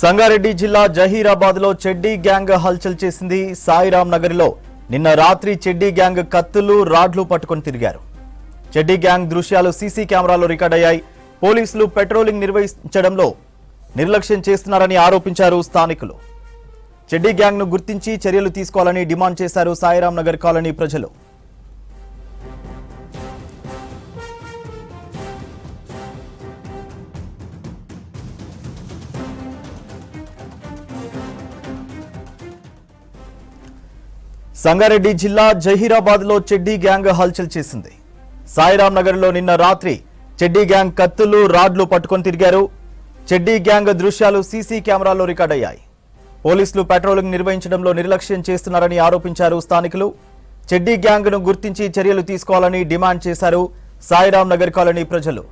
సంగారెడ్డి జిల్లా జహీరాబాద్ లో చెడ్డీ గ్యాంగ్ హల్చల్ చేసింది. సాయిరామ్ నగర్ లో నిన్న రాత్రి చెడ్డీ గ్యాంగ్ కత్తులు రాడ్లు పట్టుకొని తిరిగారు. చెడ్డీ గ్యాంగ్ దృశ్యాలు సీసీ కెమెరాలో రికార్డ్ అయ్యాయి. పోలీసులు పెట్రోలింగ్ నిర్వహించడంలో నిర్లక్ష్యం చేస్తున్నారని ఆరోపించారు స్థానికులు. చెడ్డీ గ్యాంగ్ ను గుర్తించి చర్యలు తీసుకోవాలని డిమాండ్ చేశారు సాయిరామ్ నగర్ కాలనీ ప్రజలు. సంగారెడ్డి జిల్లా జహీరాబాద్ లో చెడ్డీ గ్యాంగ్ హల్చల్ చేసింది. సాయిరామ్ నగర్ లో నిన్న రాత్రి చెడ్డీ గ్యాంగ్ కత్తులు రాడ్లు పట్టుకొని తిరిగారు. చెడ్డీ గ్యాంగ్ దృశ్యాలు సీసీ కెమెరాలో రికార్డ్ అయ్యాయి. పోలీసులు పెట్రోలింగ్ నిర్వహించడంలో నిర్లక్ష్యం చేస్తున్నారని ఆరోపించారు స్థానికులు. చెడ్డీ గ్యాంగ్ ను గుర్తించి చర్యలు తీసుకోవాలని డిమాండ్ చేశారు సాయిరామ్ నగర్ కాలనీ ప్రజలు.